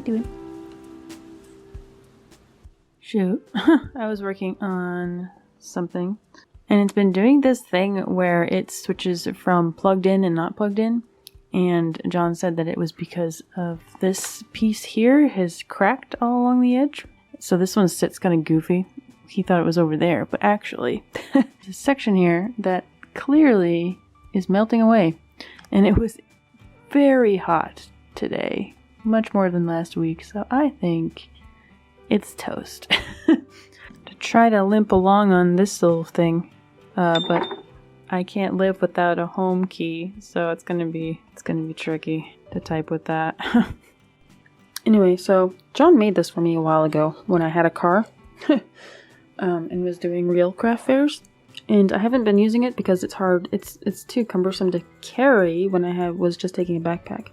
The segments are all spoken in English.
doing? Shoot. I was working on something. And it's been doing this thing where it switches from plugged in and not plugged in. And John said that it was because of this piece here has cracked all along the edge. So this one sits kind of goofy. He thought it was over there, but actually, there's a section here that clearly is melting away. And it was very hot today, much more than last week. So I think it's toast. To try to limp along on this little thing, but I can't live without a home key, so it's gonna be tricky to type with that. Anyway, so John made this for me a while ago when I had a car, and was doing real craft fairs, and I haven't been using it because it's hard. It's too cumbersome to carry when I was just taking a backpack.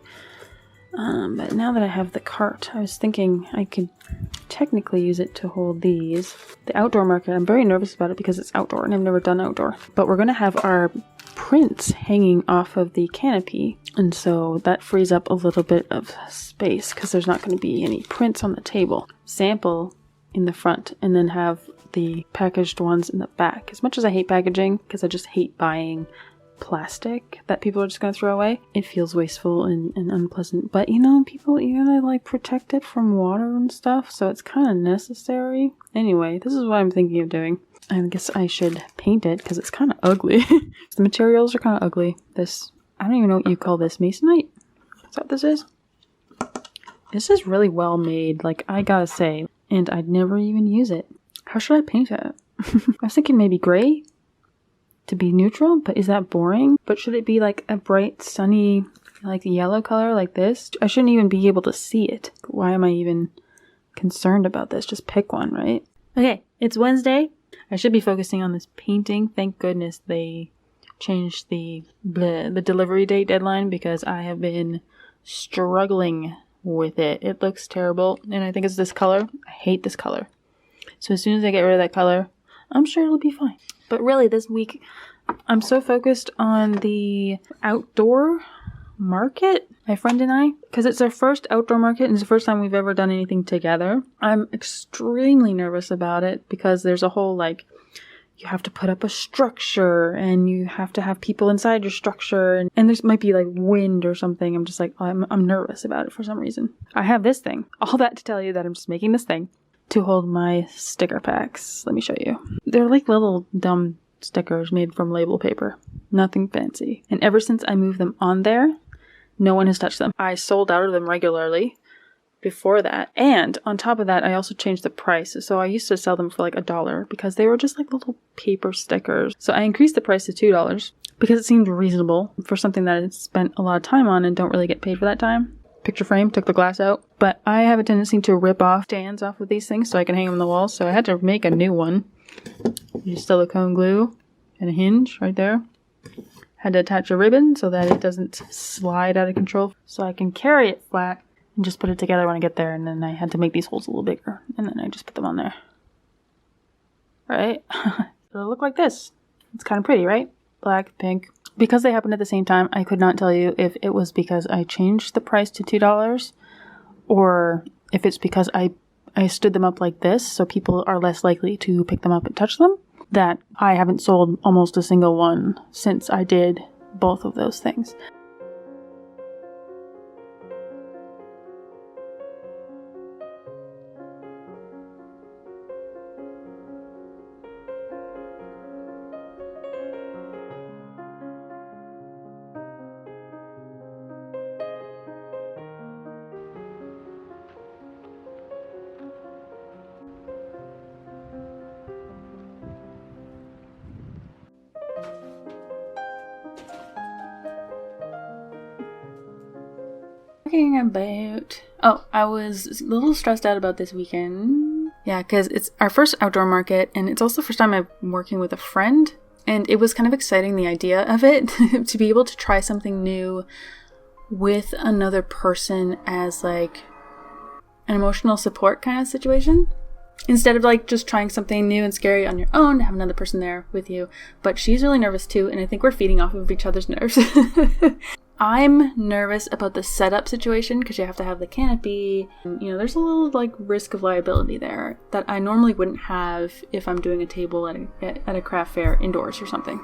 But now that I have the cart, I was thinking I could technically use it to hold these. The outdoor market, I'm very nervous about it because it's outdoor and I've never done outdoor. But we're going to have our prints hanging off of the canopy. And so that frees up a little bit of space because there's not going to be any prints on the table. Sample in the front and then have the packaged ones in the back. As much as I hate packaging, because I just hate buying plastic that people are just going to throw away, it feels wasteful and unpleasant. But people, you gotta like protect it from water and stuff, so it's kind of necessary. Anyway, this is what I'm thinking of doing. I guess I should paint it because it's kind of ugly. The materials are kind of ugly. This, I don't even know what you call this, masonite? Is that what this is? This is really well made, like I gotta say, and I'd never even use it. How should I paint it? I was thinking maybe gray to be neutral, but is that boring? But should it be like a bright, sunny, like yellow color like this? I shouldn't even be able to see it. Why am I even concerned about this? Just pick one, right? Okay, it's Wednesday. I should be focusing on this painting. Thank goodness they changed the delivery date deadline because I have been struggling with it. It looks terrible, and I think it's this color. I hate this color. So as soon as I get rid of that color, I'm sure it'll be fine. But really, this week, I'm so focused on the outdoor market, my friend and I, because it's our first outdoor market and it's the first time we've ever done anything together. I'm extremely nervous about it because there's a whole, like, you have to put up a structure and you have to have people inside your structure and there might be like wind or something. I'm just like, I'm nervous about it for some reason. I have this thing. All that to tell you that I'm just making this thing to hold my sticker packs. Let me show you. They're like little dumb stickers made from label paper. Nothing fancy. And ever since I moved them on there, no one has touched them. I sold out of them regularly before that. And on top of that, I also changed the price. So I used to sell them for like $1 because they were just like little paper stickers. So I increased the price to $2 because it seemed reasonable for something that I spent a lot of time on and don't really get paid for that time. Picture frame, took the glass out, but I have a tendency to rip off stands off of these things so I can hang them on the wall, so I had to make a new one. Use silicone glue and a hinge right there. Had to attach a ribbon so that it doesn't slide out of control, so I can carry it flat and just put it together when I get there, and then I had to make these holes a little bigger, and then I just put them on there. Right? It'll look like this. It's kind of pretty, right? Black, pink. Because they happened at the same time, I could not tell you if it was because I changed the price to $2 or if it's because I stood them up like this so people are less likely to pick them up and touch them, that I haven't sold almost a single one since I did both of those things. I was a little stressed out about this weekend. Yeah, because it's our first outdoor market, and it's also the first time I'm working with a friend, and it was kind of exciting, the idea of it, to be able to try something new with another person as like an emotional support kind of situation. Instead of like just trying something new and scary on your own, to have another person there with you. But she's really nervous too, and I think we're feeding off of each other's nerves. I'm nervous about the setup situation because you have to have the canopy. There's a little like risk of liability there that I normally wouldn't have if I'm doing a table at a craft fair indoors or something.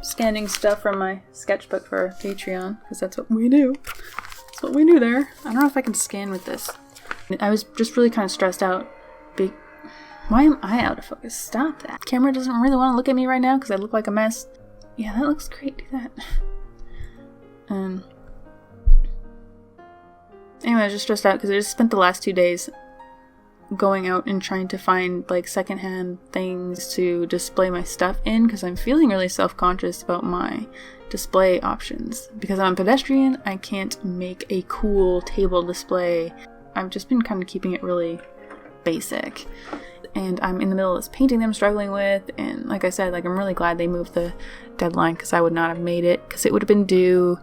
Scanning stuff from my sketchbook for Patreon because that's what we do. That's what we do there. I don't know if I can scan with this. I was just really kind of stressed out. Why am I out of focus? Stop that. Camera doesn't really want to look at me right now because I look like a mess. Yeah, that looks great. Do that. Anyway, I was just stressed out because I just spent the last 2 days going out and trying to find like secondhand things to display my stuff in because I'm feeling really self-conscious about my display options. Because I'm a pedestrian, I can't make a cool table display. I've just been kind of keeping it really basic. And I'm in the middle of this painting that I'm struggling with, and like I said, like I'm really glad they moved the deadline because I would not have made it because it would have been due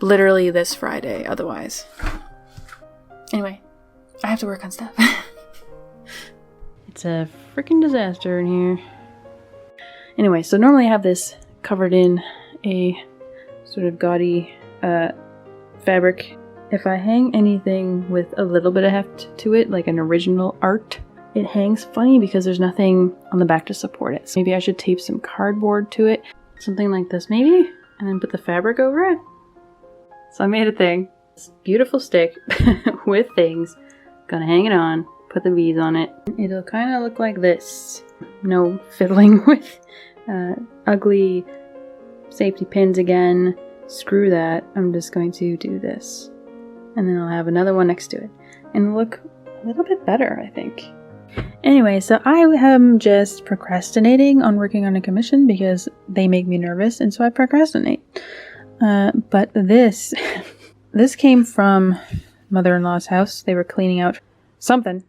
literally this Friday otherwise. Anyway, I have to work on stuff. It's a freaking disaster in here. Anyway, so normally I have this covered in a sort of gaudy fabric. If I hang anything with a little bit of heft to it, like an original art, it hangs funny because there's nothing on the back to support it. So maybe I should tape some cardboard to it. Something like this maybe, and then put the fabric over it. So I made a thing. This beautiful stick with things. Gonna hang it on, put the beads on it. It'll kind of look like this. No fiddling with ugly safety pins again. Screw that. I'm just going to do this. And then I'll have another one next to it. And it'll look a little bit better, I think. Anyway, so I am just procrastinating on working on a commission because they make me nervous, and so I procrastinate. But this came from mother-in-law's house. They were cleaning out something,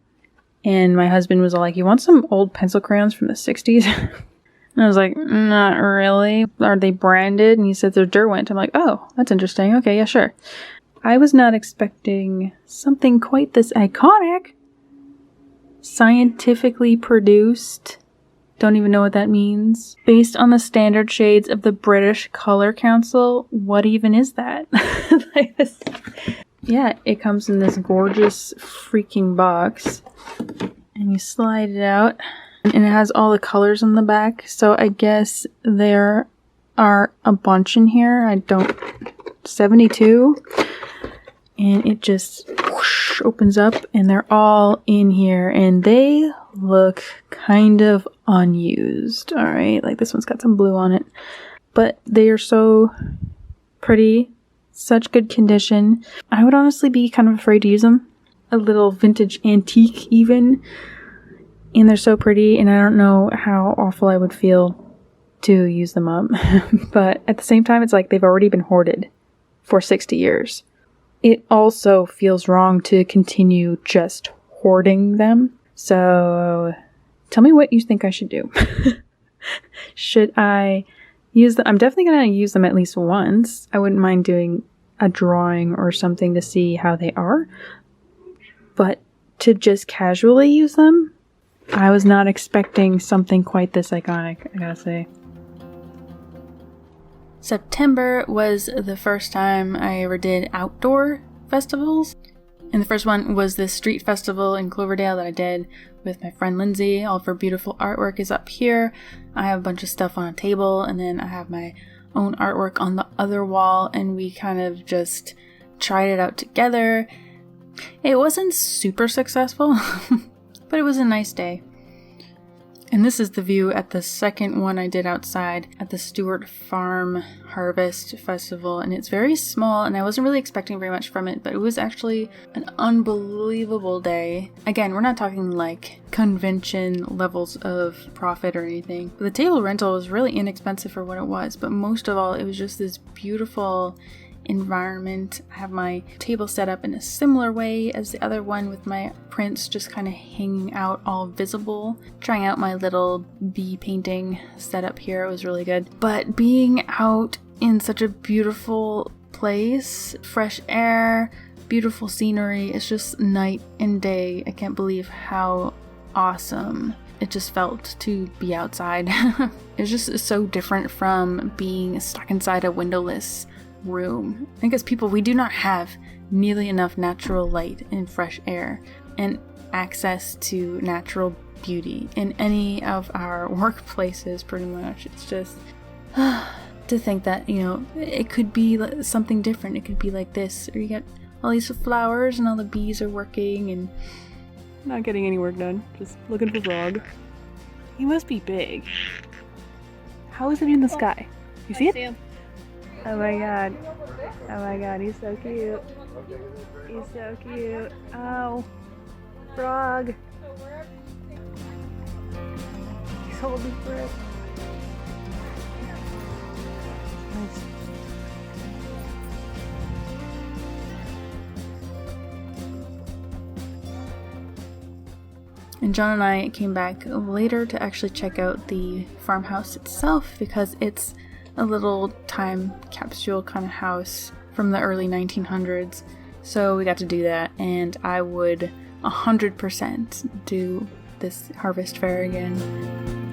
and my husband was all like, "You want some old pencil crayons from the 60s?" And I was like, "Not really. Are they branded?" And he said they're Derwent. I'm like, "Oh, that's interesting. Okay, yeah, sure." I was not expecting something quite this iconic. Scientifically produced. Don't even know what that means. Based on the standard shades of the British Colour Council. What even is that? Like this. Yeah, it comes in this gorgeous freaking box. And you slide it out. And it has all the colors on the back. So I guess there are a bunch in here. 72. And it just whoosh, opens up, and they're all in here, and they look kind of unused. All right, like this one's got some blue on it, but they are so pretty, such good condition. I would honestly be kind of afraid to use them. A little vintage antique even, and they're so pretty, and I don't know how awful I would feel to use them up. But at the same time, it's like they've already been hoarded for 60 years. It also feels wrong to continue just hoarding them. So tell me what you think I should do. Should I use them? I'm definitely going to use them at least once. I wouldn't mind doing a drawing or something to see how they are. But to just casually use them, I was not expecting something quite this iconic, I gotta say. September was the first time I ever did outdoor festivals. And the first one was this street festival in Cloverdale that I did with my friend Lindsay. All of her beautiful artwork is up here. I have a bunch of stuff on a table, and then I have my own artwork on the other wall, and we kind of just tried it out together. It wasn't super successful, but it was a nice day. And this is the view at the second one I did outside at the Stewart Farm Harvest Festival. And it's very small, and I wasn't really expecting very much from it, but it was actually an unbelievable day. Again, we're not talking like convention levels of profit or anything. The table rental was really inexpensive for what it was, but most of all, it was just this beautiful environment. I have my table set up in a similar way as the other one with my prints just kind of hanging out all visible. Trying out my little bee painting setup here. It was really good. But being out in such a beautiful place, fresh air, beautiful scenery, it's just night and day. I can't believe how awesome it just felt to be outside. It's just so different from being stuck inside a windowless room. I think as people, we do not have nearly enough natural light and fresh air and access to natural beauty in any of our workplaces, pretty much. It's just to think that, you know, it could be something different. It could be like this, or you get all these flowers and all the bees are working and not getting any work done, just looking for Frog. He must be big. How is it in the sky? You see it? Oh my god. Oh my god, he's so cute. He's so cute. Oh. Frog. He's holding his breath. Nice. And John and I came back later to actually check out the farmhouse itself because it's a little time capsule kind of house from the early 1900s. So we got to do that, and I would 100% do this harvest fair again.